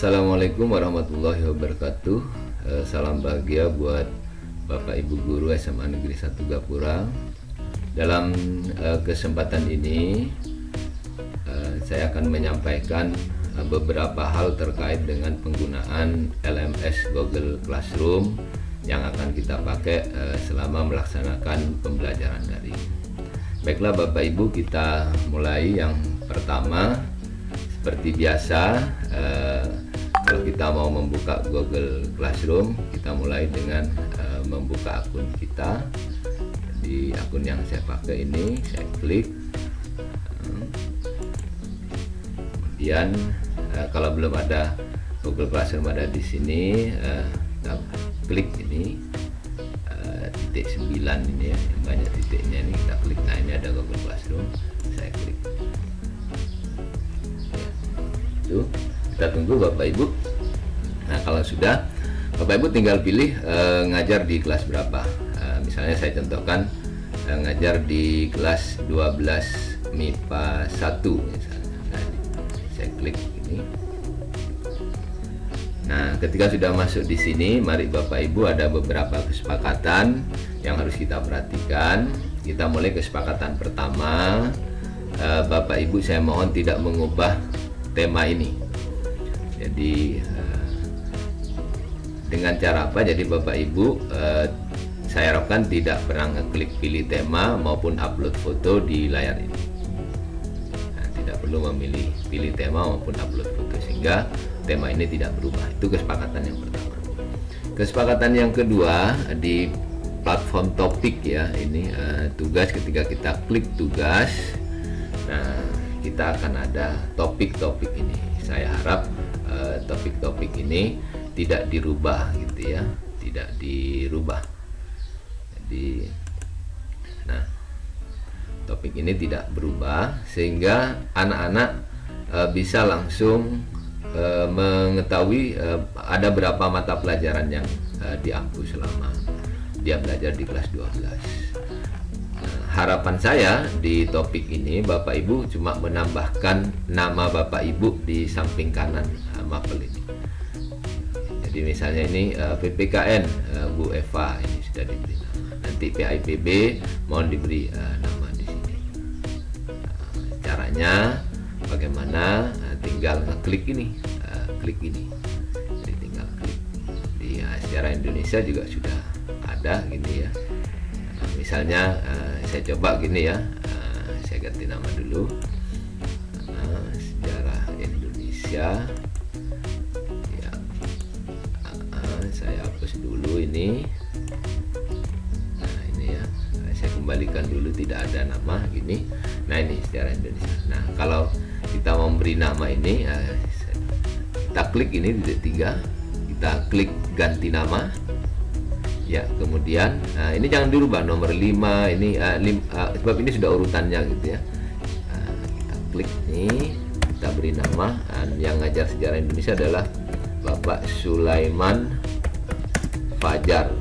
Assalamualaikum warahmatullahi wabarakatuh. Salam bahagia buat Bapak Ibu Guru SMA Negeri 1 Gapura. Dalam kesempatan ini saya akan menyampaikan beberapa hal terkait dengan penggunaan LMS Google Classroom yang akan kita pakai selama melaksanakan pembelajaran daring. Baiklah Bapak Ibu, kita mulai. Yang pertama, seperti biasa, kalau kita mau membuka Google Classroom, kita mulai dengan membuka akun kita. Di akun yang saya pakai ini, saya klik. Kemudian kalau belum ada Google Classroom ada di sini, kita klik ini titik 9 ini ya, yang banyak titiknya ini, kita klik. Nah, ini ada Google Classroom, saya klik. Kita tunggu Bapak Ibu. Nah, kalau sudah, Bapak Ibu tinggal pilih ngajar di kelas berapa. Misalnya saya contohkan ngajar di kelas 12 MIPA 1 misalnya. Nah, saya klik ini. Nah, ketika sudah masuk di sini, mari Bapak Ibu, ada beberapa kesepakatan yang harus kita perhatikan. Kita mulai kesepakatan pertama. Bapak Ibu, saya mohon tidak mengubah tema ini. Jadi dengan cara apa? Jadi Bapak Ibu, saya harapkan tidak pernah ngeklik pilih tema maupun upload foto di layar ini. Nah, tidak perlu memilih pilih tema maupun upload foto, sehingga tema ini tidak berubah. Itu kesepakatan yang pertama. Kesepakatan yang kedua, di platform topik ya, ini tugas. Ketika kita klik tugas, nah kita akan ada topik-topik ini. Saya harap topik-topik ini tidak dirubah gitu ya, tidak dirubah. Jadi, nah, topik ini tidak berubah sehingga anak-anak bisa langsung mengetahui ada berapa mata pelajaran yang diampu selama dia belajar di kelas 12. Harapan saya di topik ini Bapak Ibu cuma menambahkan nama Bapak Ibu di samping kanan mapel ini. Jadi misalnya ini PPKN Bu Eva, ini sudah diberi nama. Nanti PIPB mohon diberi nama di sini. Caranya bagaimana? Tinggal klik ini, klik ini. Jadi tinggal klik. Di sejarah Indonesia juga sudah ada gini ya. Misalnya saya coba gini ya, saya ganti nama dulu, sejarah Indonesia ya. Saya hapus dulu ini. Nah, ini ya, saya kembalikan dulu, tidak ada nama gini. Nah, ini sejarah Indonesia. Nah, kalau kita mau beri nama ini, kita klik ini titik 3, kita klik ganti nama. Ya, kemudian ini jangan dirubah nomor 5 ini, sebab ini sudah urutannya gitu ya. Kita klik nih, kita beri nama. Yang ngajar sejarah Indonesia adalah Bapak Sulaiman Fajar,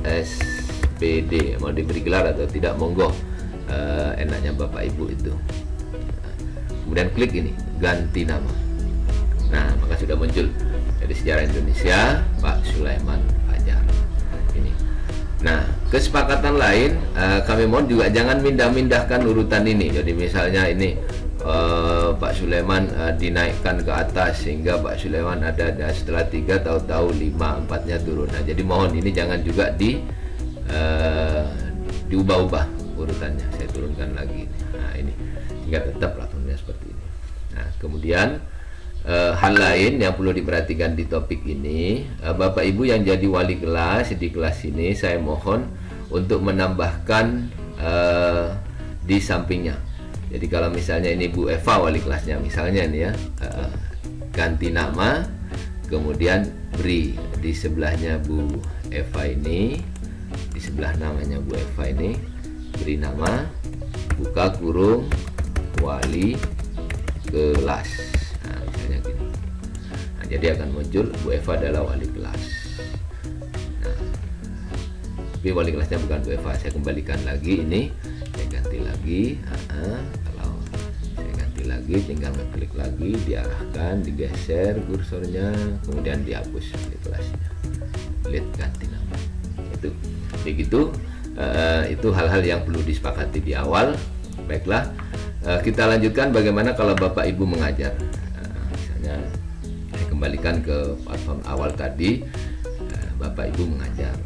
SPD. Mau diberi gelar atau tidak, monggo, enaknya Bapak Ibu itu. Kemudian klik ini ganti nama. Nah, maka sudah muncul dari sejarah Indonesia Pak Sulaiman Fajar ini. Nah, kesepakatan lain, kami mohon juga jangan mindah-mindahkan urutan ini. Jadi misalnya ini Pak Sulaiman dinaikkan ke atas sehingga Pak Sulaiman ada setelah 3 tahu-tahu 5, 4-nya turun. Nah, jadi mohon ini jangan juga diubah-ubah urutannya. Saya turunkan lagi. Nah, ini hingga tetap lakonnya seperti ini. Nah, kemudian hal lain yang perlu diperhatikan di topik ini, Bapak Ibu yang jadi wali kelas di kelas ini, saya mohon untuk menambahkan di sampingnya. Jadi kalau misalnya ini Bu Eva wali kelasnya misalnya ini ya, ganti nama, kemudian beri di sebelahnya Bu Eva ini, di sebelah namanya Bu Eva ini, beri nama, buka kurung, wali kelas. Jadi akan muncul Bu Eva adalah wali kelas. Nah, tapi wali kelasnya bukan Bu Eva. Saya kembalikan lagi ini, saya ganti lagi. Kalau saya ganti lagi lagi, tinggal ngeklik lagi, diarahkan, digeser kursornya, kemudian dihapus di kelasnya. Lihat ganti nama. Itu begitu. Itu hal-hal yang perlu disepakati di awal. Baiklah, kita lanjutkan bagaimana kalau Bapak Ibu mengajar. Misalnya saya kembalikan ke platform awal tadi. Bapak Ibu mengajar.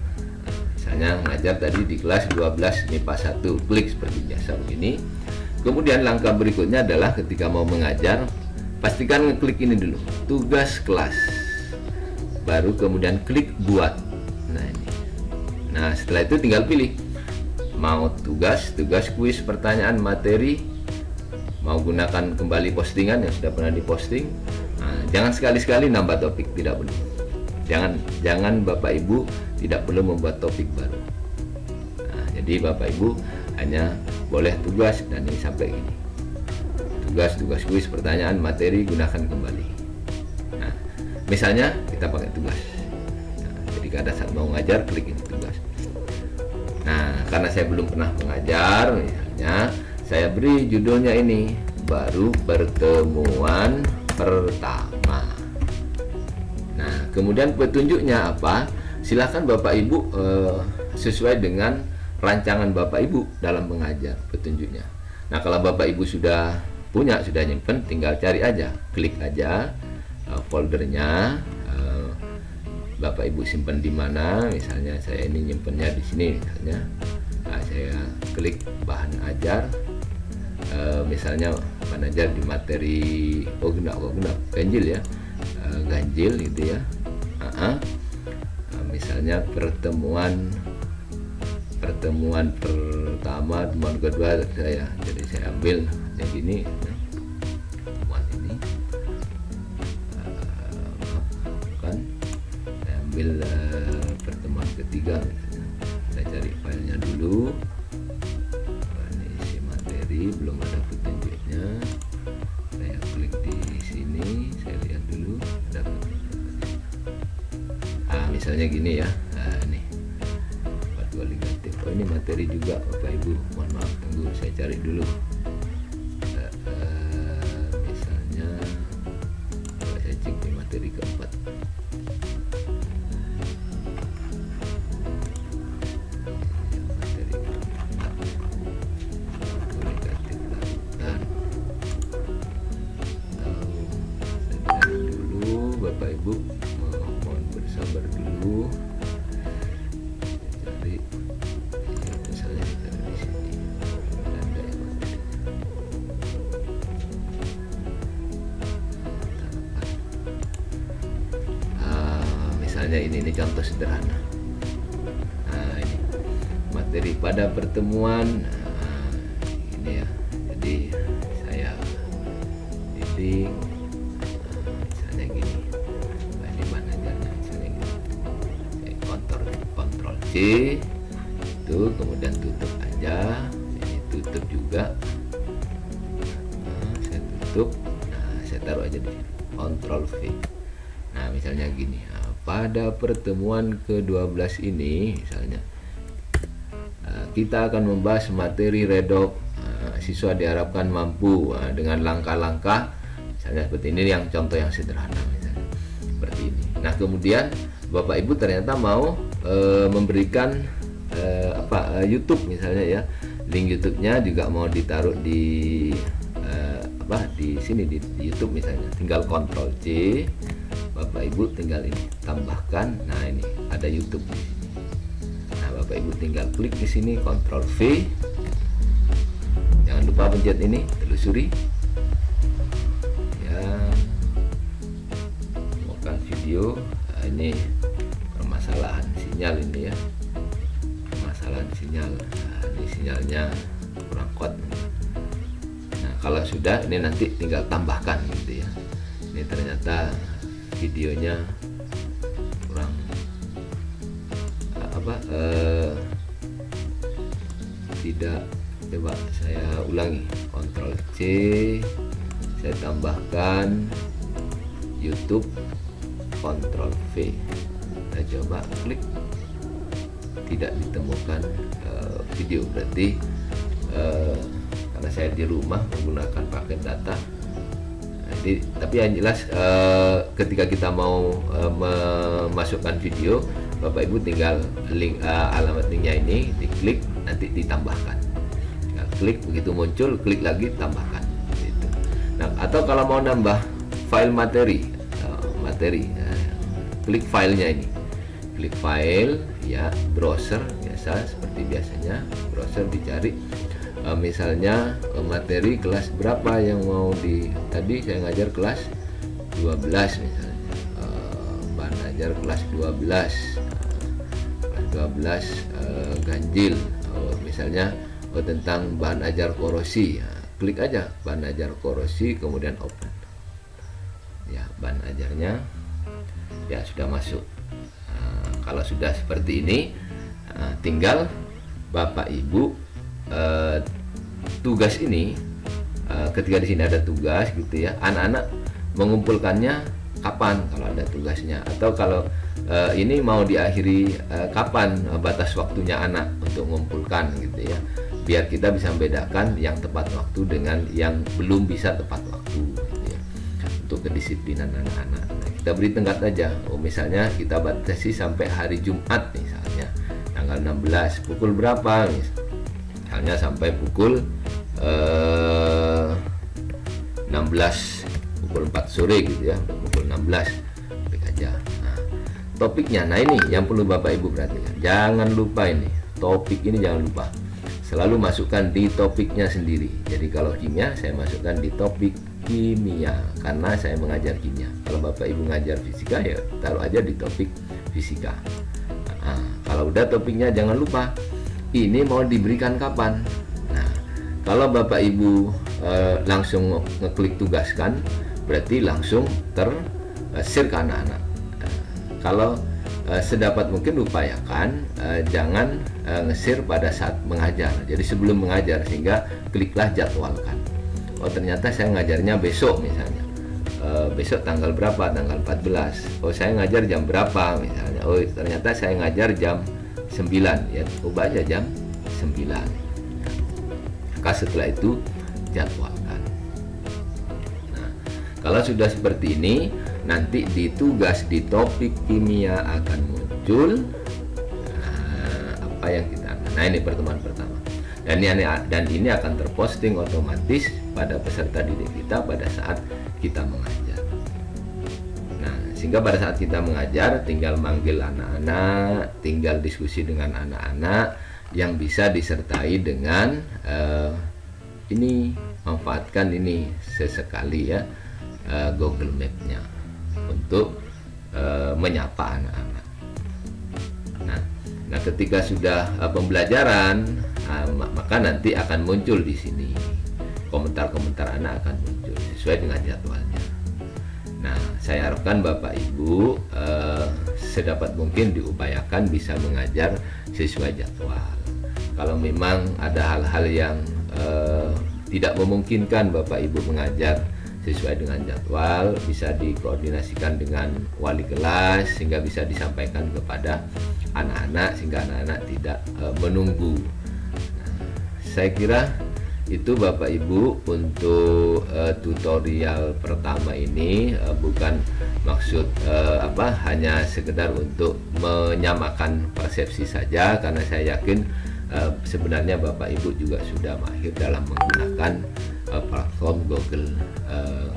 Misalnya mengajar tadi di kelas 12 MIPA 1, klik seperti biasa begini. Kemudian langkah berikutnya adalah ketika mau mengajar, pastikan ngeklik ini dulu, tugas kelas. Baru kemudian klik buat. Nah ini. Nah setelah itu tinggal pilih mau tugas kuis, pertanyaan, materi, mau gunakan kembali postingan yang sudah pernah diposting. Nah, jangan sekali-sekali nambah topik, tidak perlu. Jangan Bapak Ibu tidak perlu membuat topik baru. Nah, jadi Bapak Ibu hanya boleh tugas, dan ini sampai gini. Tugas kuis, pertanyaan, materi, gunakan kembali. Nah, misalnya kita pakai tugas. Nah, jadi pada saat mau ngajar klik ini tugas. Nah, karena saya belum pernah mengajar, misalnya saya beri judulnya ini, baru pertemuan pertama. Nah, kemudian petunjuknya apa? Silakan Bapak Ibu sesuai dengan rancangan Bapak Ibu dalam mengajar petunjuknya. Nah, kalau Bapak Ibu sudah punya, sudah nyimpen, tinggal cari aja, klik aja foldernya. Bapak Ibu simpan di mana? Misalnya saya ini nyimpennya di sini, misalnya. Nah, saya klik bahan ajar. Misalnya bahan ajar di materi ganjil ya, ganjil gitu ya. Misalnya pertemuan pertama, pertemuan kedua saya, jadi saya ambil yang gini, pertemuan ini, kan saya ambil pertemuan ketiga, saya cari filenya dulu. Ini isi materi, belum ada petunjuknya, saya klik di sini, saya lihat dulu ada petunjuknya. Misalnya gini ya, nih negatif. Oh, ini materi juga Bapak Ibu, mohon maaf, tunggu saya cari dulu. Misalnya saya cek di materi keempat. Materi keempat negatif larutan. Saya cari dulu Bapak Ibu, mohon bersabar dulu. Misalnya kita di sini ada yang misalnya ini contoh sederhana. Ini materi pada pertemuan, ini ya. Jadi saya pilih misalnya gini. Ini mana ajarnya, misalnya gini. Saya kontrol C. Kemudian tutup aja, ini tutup juga. Saya tutup, saya taruh aja di sini, Ctrl V. Nah misalnya gini, pada pertemuan ke-12 ini misalnya kita akan membahas materi redok. Siswa diharapkan mampu dengan langkah-langkah, misalnya seperti ini, yang contoh yang sederhana misalnya seperti ini. Nah kemudian Bapak Ibu ternyata mau memberikan YouTube misalnya ya, link YouTube-nya juga mau ditaruh di di sini di YouTube misalnya, tinggal Ctrl C, Bapak Ibu tinggal ini tambahkan. Nah ini ada YouTube di sini. Nah Bapak Ibu tinggal klik di sini, Ctrl V, jangan lupa pencet ini, telusuri ya, temukan video. Ini permasalahan sinyal ini ya, sinyal. Ini sinyalnya kurang kuat. Nah kalau sudah, ini nanti tinggal tambahkan gitu ya. Ini ternyata videonya kurang tidak. Coba saya ulangi, Ctrl C, saya tambahkan YouTube, Ctrl V. Kita coba klik, tidak ditemukan video, berarti karena saya di rumah menggunakan paket data, Tapi yang jelas ketika kita mau memasukkan video, Bapak Ibu tinggal link alamat linknya ini diklik, nanti ditambahkan. Tinggal klik, begitu muncul klik lagi tambahkan. Gitu. Nah, atau kalau mau nambah file materi, klik filenya ini, klik file ya, browser biasa seperti biasanya, browser dicari. Misalnya materi kelas berapa yang mau tadi saya ngajar kelas 12 misalnya, bahan ajar kelas 12 ganjil, misalnya tentang bahan ajar korosi, klik aja bahan ajar korosi kemudian open ya, bahan ajarnya ya sudah masuk. Kalau sudah seperti ini, tinggal Bapak Ibu tugas ini, ketika di sini ada tugas gitu ya, anak-anak mengumpulkannya kapan kalau ada tugasnya, atau kalau ini mau diakhiri kapan batas waktunya anak untuk mengumpulkan gitu ya, biar kita bisa membedakan yang tepat waktu dengan yang belum bisa tepat waktu gitu ya, untuk kedisiplinan anak-anak. Nah, kita beri tenggat aja, misalnya kita batasi sampai hari Jumat misalnya tanggal 16 pukul berapa misalnya sampai pukul 16, pukul 4 sore gitu ya, pukul 16 klik aja. Nah, topiknya, nah ini yang perlu Bapak Ibu perhatikan, jangan lupa ini topik ini, jangan lupa selalu masukkan di topiknya sendiri. Jadi kalau kimia saya masukkan di topik kimia karena saya mengajar kimia. Kalau Bapak Ibu ngajar fisika ya taruh aja di topik fisika. Nah, kalau udah topiknya jangan lupa ini mau diberikan kapan. Nah, kalau Bapak Ibu langsung ngeklik tugaskan, berarti langsung share ke anak-anak. Kalau sedapat mungkin upayakan jangan nge-share pada saat mengajar. Jadi sebelum mengajar, sehingga kliklah jadwalkan. Oh ternyata saya ngajarnya besok misalnya. Besok tanggal berapa? Tanggal 14. Oh saya ngajar jam berapa misalnya. Oh ternyata saya ngajar jam 9 ya, ubah aja jam 9. Maka setelah itu jadwalkan. Nah, kalau sudah seperti ini, nanti di tugas di topik kimia akan muncul apa yang kita akan. Nah, ini pertemuan pertama. Dan ini akan terposting otomatis pada peserta didik kita pada saat kita mengajar. Nah, sehingga pada saat kita mengajar tinggal manggil anak-anak, tinggal diskusi dengan anak-anak yang bisa disertai dengan ini, manfaatkan ini sesekali ya, Google Map-nya untuk menyapa anak-anak. Nah, ketika sudah pembelajaran, maka nanti akan muncul di sini komentar-komentar anak akan muncul sesuai dengan jadwalnya. Nah, saya harapkan Bapak Ibu sedapat mungkin diupayakan bisa mengajar sesuai jadwal. Kalau memang ada hal-hal yang tidak memungkinkan Bapak Ibu mengajar sesuai dengan jadwal, bisa dikoordinasikan dengan wali kelas sehingga bisa disampaikan kepada anak-anak sehingga anak-anak tidak menunggu. Nah, saya kira itu Bapak Ibu untuk tutorial pertama ini, bukan maksud hanya sekedar untuk menyamakan persepsi saja, karena saya yakin sebenarnya Bapak Ibu juga sudah mahir dalam menggunakan platform Google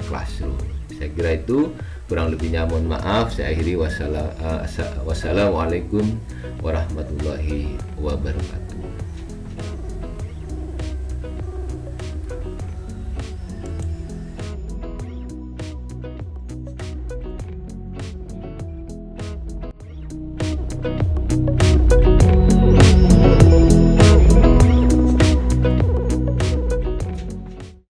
Classroom. Saya kira itu, kurang lebihnya mohon maaf. Saya akhiri, wassalamualaikum warahmatullahi wabarakatuh.